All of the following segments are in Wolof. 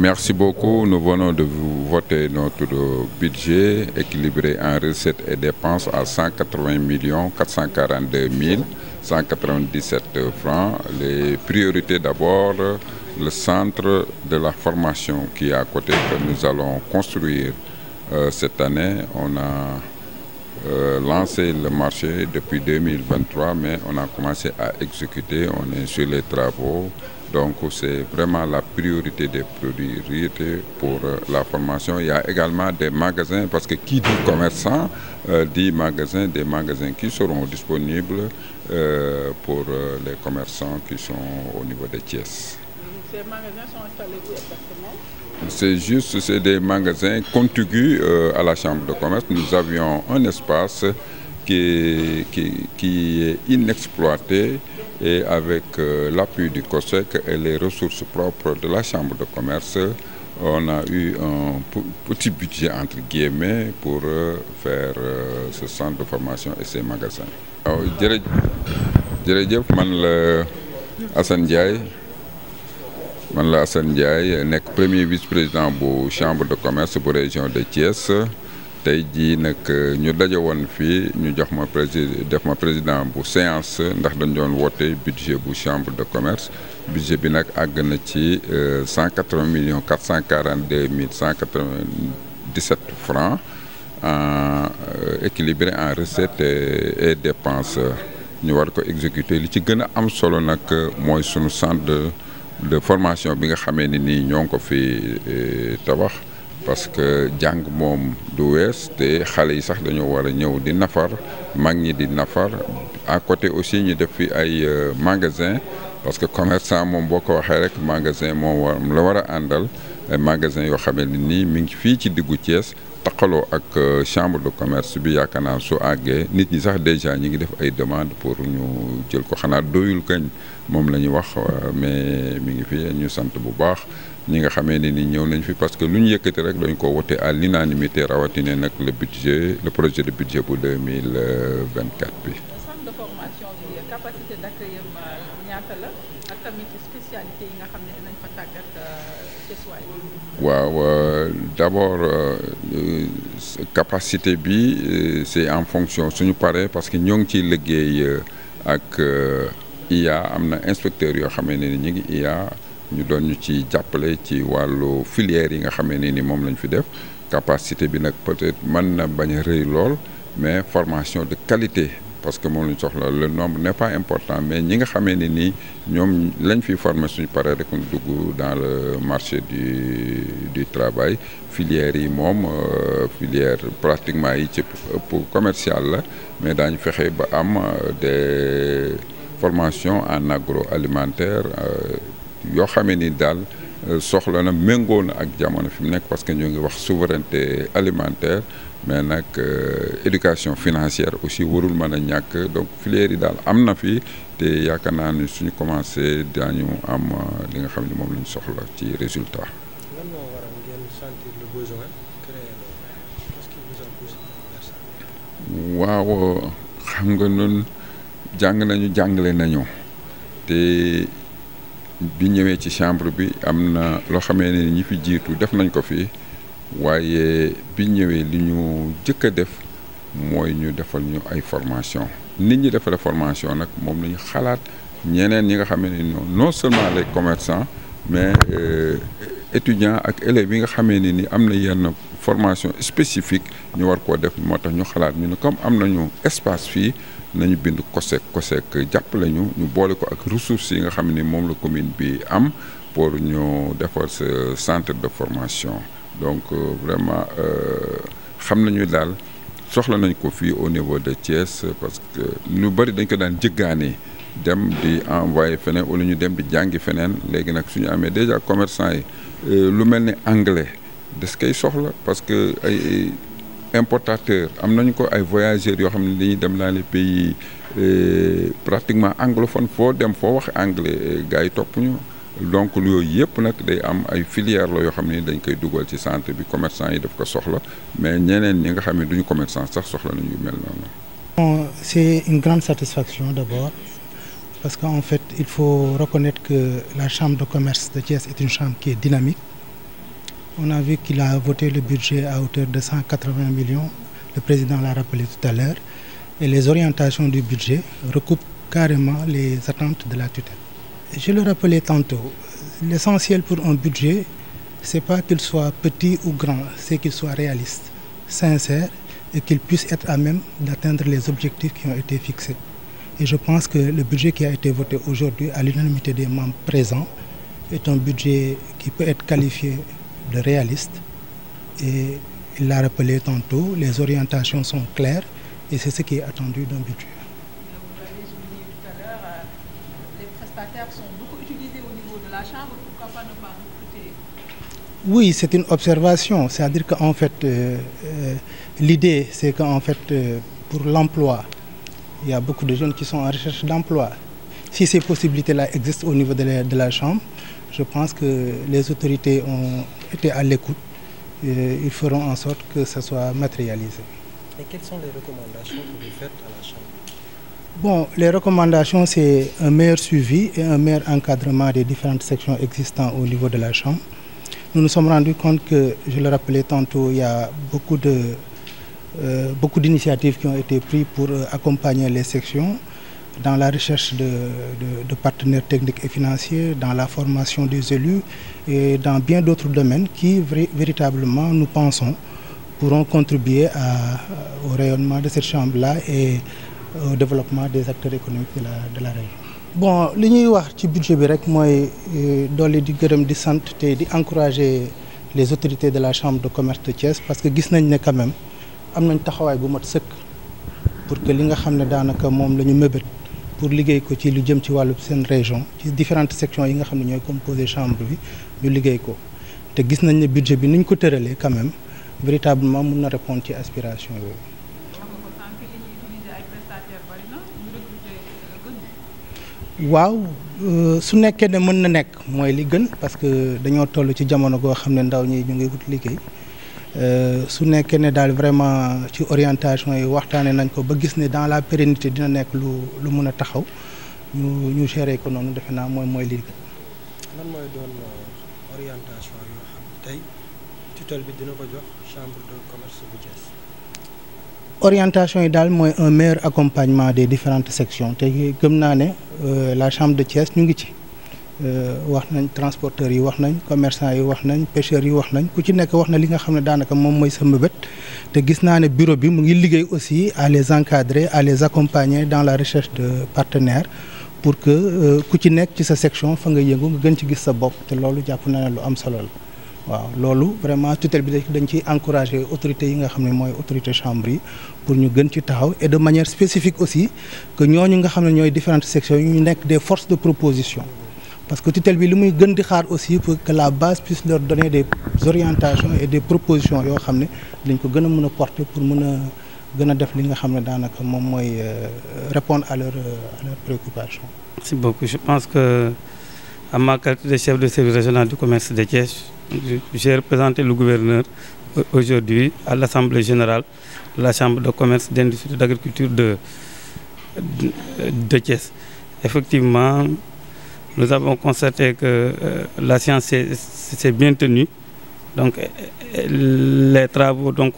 Merci beaucoup. Nous venons de voter notre budget équilibré en recettes et dépenses à 180 442 197 francs. Les priorités d'abord, le centre de la formation qui est à côté que nous allons construire cette année. On a lancé le marché depuis 2023, mais on a commencé à exécuter, on est sur les travaux. Donc c'est vraiment la priorité des priorités pour la formation. Il y a également des magasins, parce que qui dit commerçant dit magasins, des magasins qui seront disponibles pour les commerçants qui sont au niveau de Thiès. Ces magasins sont installés où exactement? C'est des magasins contigus à la Chambre de commerce. Nous avions un espace qui est inexploité et avec l'appui du COSEC et les ressources propres de la Chambre de commerce, on a eu un petit budget entre guillemets pour faire ce centre de formation et ces magasins. waaw jërëjëf man la Assane Ndiaye nekk premier vice-président bu chambre de commerce bu région de Thiès. tey jii nag ñu daje woon fii ñu jox ma président bu séance ndax dañ doon woote budget bu chambre de commerce. Budget bi nag àgg na ci 180 442 197 francs équilibré en recettes et dépenses. ñu war ko exécuter li ci gën a am solo nag mooy sunu centre de formation bi nga xamee ni nii ñoo ngi ko fi tabax. parce que jàng moom du wees te xale yi sax dañoo war a ñëw di nafar mag ñi di nafar à côté aussi ñu def fi ay magasin parce que commerçant moom boo ko waxee rek magasin moom la war a àndal ay magasin yoo xam ne nii mi ngi fii ci diggu Thiès taqaloo ak chambre de commerce bi yaakaar naa su àggee nit ñi sax déjà ñi ngi def ay demande pour ñu jël ko xanaa doyul kañ moom la ñu wax mais mi ngi fi ñu sant bu baax ñi nga xamee ne ni ñëw nañ fi parce que lu ñu yëkkati rek dañ ko wote à l'unanimité rawatina nag le projet de budget pour 2024 bi. centre de formation bi capacité d'accueil ñaata la ak tamit spécialité yi nga xam ne dinañ fa tàggat Thiessois yi. waaw d'abord capacité bi c'est en fonction suñu paree parce que ñoo ngi ciy liggéey ak IA am na inspecteur yoo xamee ne ni ñu ngi IA. ñu doon ñu ci jàppale ci wàllu filière yi nga xamee ni moom lañ fi def capacité bi nag peut-être mën na bañ a rëy lool mais formation de qualité parce que moom lañ soxla le nombre n'est pas important mais ñi nga xamee ne nii ñoom lañ fi former suñu paree rek ñu dugg dans le marché du travail filière yi moom filière pratiquement yi ci ëpp commercial la mais daañu fexe ba am des formations en agroalimentaire yoo xamee ni daal soxla na méngoo na ak jamono fi mu nekk parce que ñoo ngi wax souveraineté alimentaire mais nag éducation financière aussi warul mën a ñàkk donc filière yi daal am na fi te yaakaar naa ni suñu commencé daañu am li nga xam ne moom la ñu soxla ci résultat. lan moo waral ngeen sentir le besoin créer loolu qu'est-ce qui vous a poussé à faire ça? waaw xam nga ñun jàng nañu jàngale nañu te. bi ñëwee ci chambre bi am na loo xamee ne ñi fi jiitu def nañ ko fi waaye bi ñëwee li ñu jëkk a def mooy ñu defal ñu ay formation nit ñi defal formation nag moom la ñu xalaat ñeneen ñi nga xamee ne non seulement les commerçants mais étudiants ak élèves yi nga xamee ne ni am na yenn formation spécifique ñu war koo def moo tax ñu xalaat ñu ne comme am nañu espace fii nañu bind COSEC jàppale ñu boole ko ak ressources yi nga xam ne moom la commune bi am pour ñu defar ce centre de formation donc vraiment xam nañu daal soxla nañ ko fii au niveau de Thiès parce que ñu bëri dañ ko daan jëggaane dem di envoyé feneen wala ñu dem di jàngi feneen léegi nag suñu amee déjà commerçant yi lu mel ni anglais des koy soxla parce que ay importateur am nañu ko ay voyageurs yoo xam ne dañuy dem dans les pays pratiquement anglophone foo dem foo wax anglais gars yi topp ñu donc yooyu yëpp nag day am ay filières la yoo xam ne dañ koy dugal ci centre bi commerçant yi daf ko soxla mais ñeneen ñi nga xam ne duñu commerçant sax soxla nañu yu mel noonu. C'est une grande satisfaction d'abord parce qu'en fait il faut reconnaître que la chambre de commerce de Thiès est une chambre qui est dynamique On a vu qu'il a voté le budget à hauteur de 180 millions. Le président l'a rappelé tout à l'heure. Et les orientations du budget recoupent carrément les attentes de la tutelle. Je le rappelais tantôt, l'essentiel pour un budget, ce n'est pas qu'il soit petit ou grand, c'est qu'il soit réaliste, sincère et qu'il puisse être à même d'atteindre les objectifs qui ont été fixés. Et je pense que le budget qui a été voté aujourd'hui à l'unanimité des membres présents est un budget qui peut être qualifié de réaliste. Et il l'a rappelé tantôt, les orientations sont claires et c'est ce qui est attendu d'un budget. Vous l'avez souligné tout à l'heure, les prestataires sont beaucoup utilisés au niveau de la Chambre, pourquoi pas ne pas recruter? Oui, c'est une observation, c'est-à-dire qu'en fait, l'idée c'est qu'en fait, pour l'emploi, il y a beaucoup de jeunes qui sont en recherche d'emploi. Si ces possibilités-là existent au niveau de la Chambre, je pense que les autorités ont été à l'écoute. Ils feront en sorte que ça soit matérialisé. Et quelles sont les recommandations que vous faites à la Chambre? Bon, les recommandations, c'est un meilleur suivi et un meilleur encadrement des différentes sections existantes au niveau de la Chambre. Nous nous sommes rendus compte que, je le rappelais tantôt, il y a beaucoup d'initiatives qui ont été prises pour accompagner les sections dans la recherche de partenaires techniques et financiers, dans la formation des élus et dans bien d'autres domaines qui, véritablement, nous pensons, pourront contribuer au rayonnement de cette Chambre-là et au développement des acteurs économiques de la région. Bon, li ñuy wax ci budget bi rek mooy dolli di gërëm di sant te di encourager les autorités de la Chambre de commerce de Thiès parce que gis nañ ne quand même am nañ taxawaay bu mat sëkk pour que li nga xam ne daanaka moom la ñu mébét pour liggéey ko ci lu jëm ci wàllu seen région ci différentes sections yi nga xam ne ñooy composé chambre bi ñu liggéey ko te gis nañ ne budget bi niñ ko tëralee quand même véritablement mun na répondre ci aspiration yooyu. waaw su nekkee ne mën na nekk mooy li gën parce que dañoo toll ci jamono goo xam ne ndaw ñi ñu ngi wut liggéey su nekkee ne daal vraiment ci orientation yi waxtaanee nañ ko ba gis ne dans la pérennité dina nekk lu mën a taxaw ñu gérer ko noonu defe naa mooy li gën. lan mooy doon orientation yoo xam tey tutelle bi dina ko jox chambre de commerce bu Thiès. orientation yi daal mooy un meilleur accompagnement des différentes sections te gëm naa ne la chambre de Thiès ñu ngi ci wax nañ transporteurs yi wax nañ commerçants yi wax nañ pêcheurs yi wax nañ ku ci nekk wax na li nga xam ne daanaka moom mooy sa mbëbët te gis naa ne bureau bi mu ngi liggéey aussi à les encadrer à les accompagner dans la recherche de partenaires pour que ku ci nekk ci sa section fa nga yëngu nga gën ci gis sa bopp te loolu jàpp naa ne lu am solo la. waaw loolu vraiment tutelle bi dañ ciy encourager autorités yi nga xam ne mooy autorité chambre yi pour ñu gën ci taxaw et de manière spécifique aussi que ñooñu nga xam ne ñooy différentes sections yi ñu nekk des forces de proposition parce que tutelle bi li muy gën di xaar aussi pour que la base puisse leur donner des orientations et des propositions yoo xam ne dañ ko gën a mën a porter pour mën a gën a def li nga xam ne daanaka moom mooy répondre à leurs préoccupations. Merci beaucoup. Je pense que à ma qualité de chef de service régional du commerce de Thiès, j'ai représenté le gouverneur aujourd'hui à l'Assemblée générale de la Chambre de commerce, d'industrie et d'agriculture de Thiès. Effectivement, nous avons constaté que la séance s'est bien tenue. Donc, les travaux donc,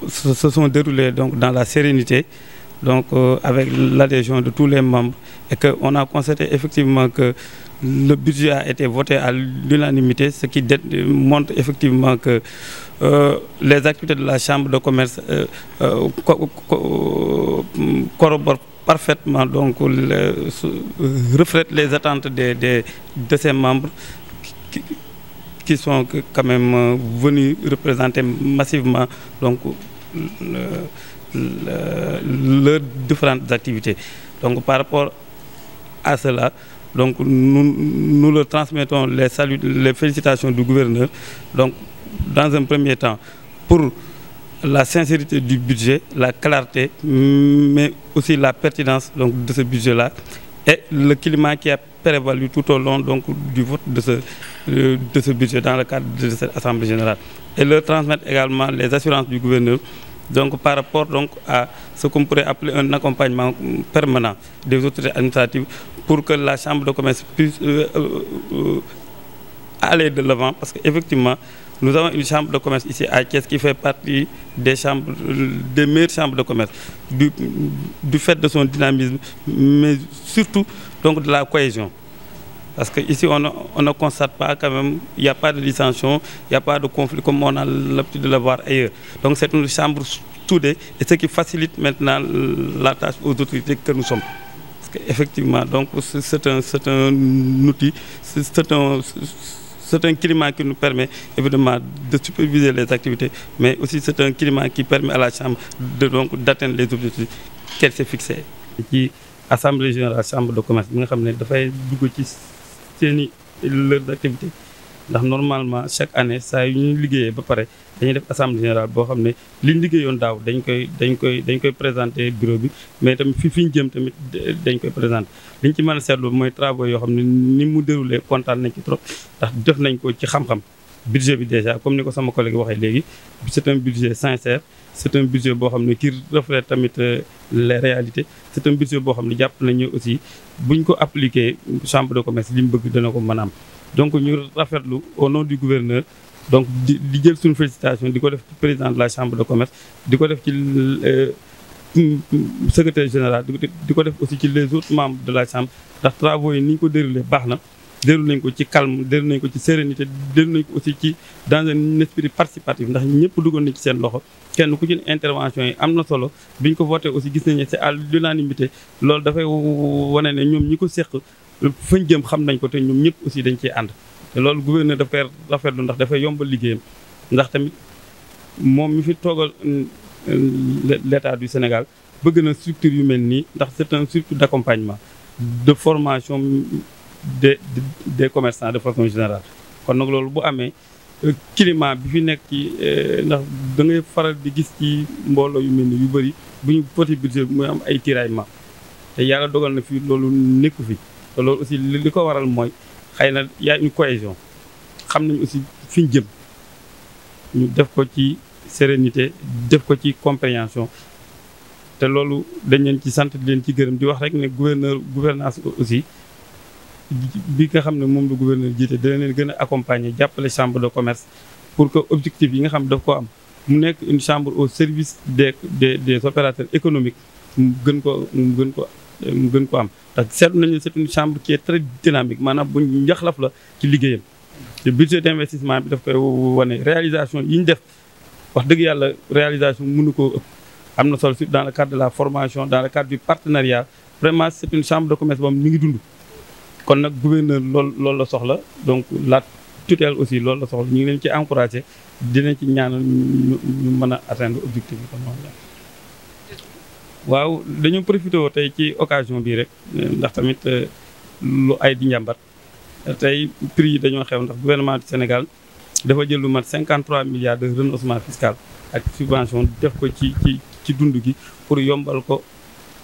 se sont déroulés donc, dans la sérénité, donc, avec l'adhésion de tous les membres, et qu'on a constaté effectivement que le budget a été voté à l'unanimité, ce qui montre effectivement que les activités de la Chambre de commerce corroborent parfaitement, donc reflètent les attentes de ces membres qui sont quand même venus représenter massivement donc, leurs différentes activités. Donc par rapport à cela, donc nous leur transmettons les saluts, les félicitations du gouverneur. Donc dans un premier temps, pour la sincérité du budget, la clarté, mais aussi la pertinence donc, de ce budget-là et le climat qui a prévalu tout au long donc, du vote de ce budget dans le cadre de cette Assemblée générale. Et leur transmettre également les assurances du gouverneur donc, par rapport donc, à ce qu'on pourrait appeler un accompagnement permanent des autorités administratives pour que la Chambre de commerce puisse aller de l'avant parce qu'effectivement, nous avons une chambre de commerce ici à Thiès qui fait partie des meilleures chambres de commerce, du fait de son dynamisme, mais surtout donc de la cohésion. Parce qu'ici, on ne constate pas quand même, il n'y a pas de dissension, il n'y a pas de conflit comme on a l'habitude de le voir ailleurs. Donc c'est une chambre soudée et ce qui facilite maintenant la tâche aux autorités que nous sommes. Parce qu'effectivement, donc c'est un outil, c'est un climat qui nous permet évidemment de superviser les activités, mais aussi c'est un climat qui permet à la Chambre d'atteindre les objectifs qu'elle s'est fixés. Ci Assemblée générale Chambre de commerce bi nga xam ne dafay dugg ci seeni l'heure d'activité ndax normalement chaque année saa yu ñuy liggéeyee ba pare dañuy def assemblée générale boo xam ne liñ liggéeyoon daaw dañ koy présenter bureau bi mais tamit fi ñu jëm tamit dañ koy présenter liñ ci mën a seetlu mooy travaux yoo xam ne ni mu déroulé kontaan nañ ci trop ndax def nañ ko ci xam-xam. Budget bi déjà comme ni ko sama collègue waxee léegi c'est un budget sincère c'est un budget boo xam ne qui reflète tamit les réalités c'est un budget boo xam ne jàpp nañu aussi buñ ko appliquer chambre de commerce li mu bëgg dana ko mën a am. Donc ñu rafetlu au nom du gouverneur donc di jël suñu félicitation di ko def ci président de la chambre de commerce di ko def ci secrétaire général di ko def aussi ci les autres membres de la chambre ndax travaux yi ni ñu ko déroulé baax na. déroulé nañ ko ci calme déroulé nañ ko ci sérénité déroulé nañ ko aussi ci dans un esprit participatif ndax ñëpp duggoon nañ ci seen loxo kenn ku ci intervention yi am na solo bi ñu ko voté aussi gis nañ ne c'est à l'unanimité loolu dafay wane ne ñoom ñi ko seq fañ jëm xam nañ ko te ñoom ñëpp aussi dañ ciy ànd te loolu gouverneur dafay rafetlu ndax dafay yombal liggéeyam ndax tamit moom mi fi toogal l'État du Sénégal bëgg na structure yu mel nii ndax c'est un structure d'accompagnement de formation des commerçants de façon générale kon nag loolu bu amee climat bi fi nekk ci ndax da ngay faral di gis ci mbooloo yu mel ni yu bëri bu ñu voté budget bi muy am ay tiraillement te yàlla dogal na fi loolu nekku fi te loolu aussi li ko waral mooy xëy na y a une cohésion xam nañ aussi fi ñu jëm ñu def ko ci sérénité def ko ci compréhension te loolu dañ leen ci sant di leen ci gërëm di wax rek ne gouvernance aussi bi nga xam ne moom la gouverneur jiite dina leen gën a accompagner jàppale chambre de commerce pour que objectif yi nga xam daf ko am mu nekk une chambre au service des opérateurs économiques mu gën ko am ndax seetlu nañu c'est une chambre qui est très dynamique maanaam bu njaxlaf la ci liggéeyam te budget d'investissement bi daf koy wane réalisation yi ñu def wax dëgg yàlla réalisation mënu koo ëpp am na solo dans le cadre de la formation dans le cadre du partenariat vraiment c'est une chambre de commerce boobu ñu ngi dund kon nag gouverneur loolu la soxla donc la tutelle aussi loolu la soxla ñu ngi leen ci encouragé dinañ ci ñaanal ñu mën a atteindre objectif bi kon noonu waaw dañu profité tey ci occasion bii rek ndax tamit lu ay di njàmbat tey prix yi dañoo xew ndax gouvernement du Sénégal dafa jël lu mat 53 milliards de renoncement fiscal ak subvention def ko ci dund gi pour yombal ko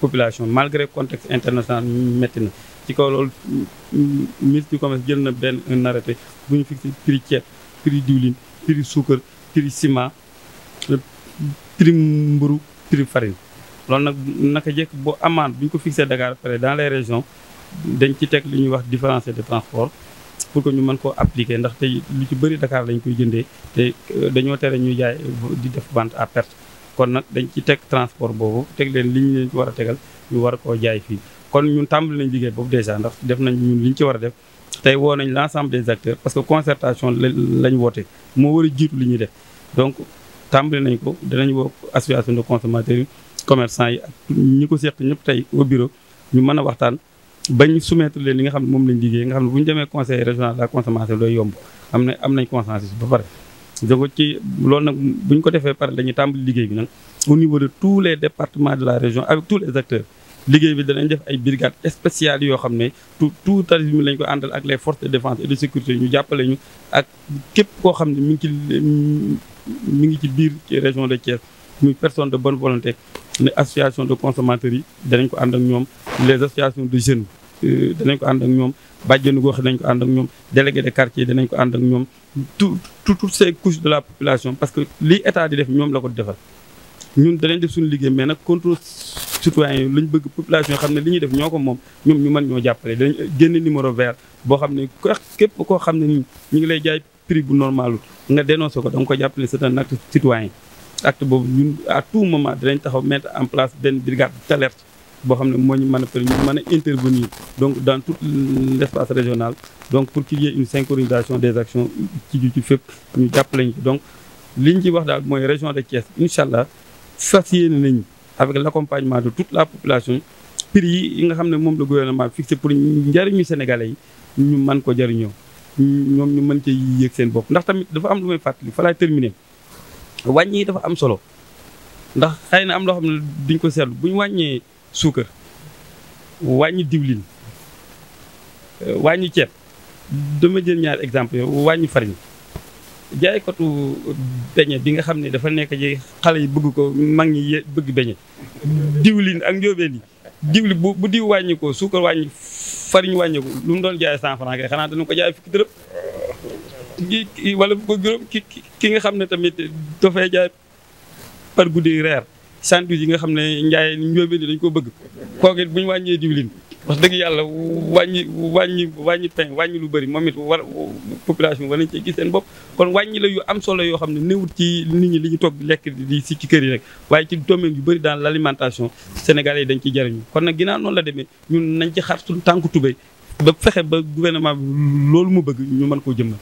population malgré contexte international métti na ci kaw loolu ministre du commerce jël na un arrêté bu ñu fixé prix ceeb prix diwlin prix suukar prix ciment prix mburu prix farine loolu nag naka jekk boo amende bu ñu ko fixé Dakar pare dans les régions dañ ci teg li ñuy wax différencier de transport pour que ñu mën koo appliquer ndax tey lu ci bëri Dakar lañ koy jëndee te dañoo tere ñuy jaay di def vente à perte kon nag dañ ci teg transport boobu teg leen li ñu leen ci war a tegal ñu war a koo jaay fii kon ñun tàmbali nañ liggéey boobu déjà ndax def nañ ñun li ñu ci war a def tey woo nañ l'ensemble des acteurs parce que concertation lañ woote moo war a jiitu li ñuy def donc tàmbali nañ ko danañ woo association de consommateurs yi commerçants yi ak ñi ko seq ñëpp tey au bureau ñu mën a waxtaan bañ soumettre leen li nga xam ne moom lañ liggéey nga xam ne bu ñu demee conseil régional de la consommation doy yomb am nañ consensus ba pare donc ci loolu nag bu ñu ko defee pare dañuy tàmbali liggéey bi nag au niveau de tous les départements de la région avec tous les acteurs liggéey bi danañ def ay brigades spéciales yoo xam ne tout tarif mi lañ ko àndal ak les forces de défense et de sécurité ñu jàppale ñu ak képp koo xam ne mi ngi ci biir ci région de Thiès muy personne de bonne volonté ne association de consommateurs yi danañ ko ànd ak ñoom les associations de jeunes danañ ko ànd ak ñoom bàjjenu gox danañ ko ànd ak ñoom délégué de quartier danañ ko ànd ak ñoom toutes ces couches de la population parce que lii état di def ñoom la ko defal ñun danañ def suñu liggéey mais nag contrôle citoyens yi lañ bëgg population xam ne li ñuy def ñoo ko moom ñoom ñu mën ñoo jàppale dañ génn numéro vert boo xam ne képp koo xam ne ñu ngi lay jaay prix bu normal nga dénoncé ko da nga ko jàppale c'est un acte citoyen acte boobu ñun à tout moment dinañ taxaw mettre en place benn brigade d'alerte boo xam ne moo ñu mën a ñu mën a intervenir donc dans tout l'espace régional donc pour qu'il y ait une synchronisation des actions ci fépp ñu jàppale ñu donc li ñu ci wax daal mooy région de Thiès incha allah fas yéene nañu avec l'accompagnement de toute la population prix yi nga xam ne moom le gouvernement fixé pour njariñu sénégalais yi ñu mën ko jariñoo ñoom ñu mën ci yéeg seen bopp ndax tamit dafa am lu may fàttali fa laay terminer wàññi yi dafa am solo ndax xëy na am loo xam ne duñ ko seetlu bu ñu wàññee suukar wàññi diwlin wàññi ceeb dama jël ñaari exemple yow wàññi farine jaaykatu beñe bi nga xam ne dafa nekk ci xale yi bëgg ko mag ñi bëgg beñe diwlin ak njóobeen yi diwlin bu diw wàññi ko suukar wàññi farine wàññi ko lu mu doon jaay 100 francs kay xanaa dana ko jaay fukki dërëm wala bu ko juróom ki nga xam ne tamit dafay jaay par guddi reer sandwich yi nga xam ne njaay njóobeen yi dañ ko bëgg kooku bu ñu wàññee diwlin wax dëgg yàlla wàññi pain wàññi lu bëri moom it war population war nañ cee gis seen bopp kon wàññi la yu am solo yoo xam ne néewut ci nit ñi li ñu toog lekk di si ci kër yi rek waaye ci domaine yu bëri dans l'alimentation sénégalais yi dañ ciy jariñu kon nag ginnaaw noonu la demee ñun nañ ci xar suñu tànku tubéy ba fexe ba gouvernement bi loolu mu bëgg ñu mën koo jëmmal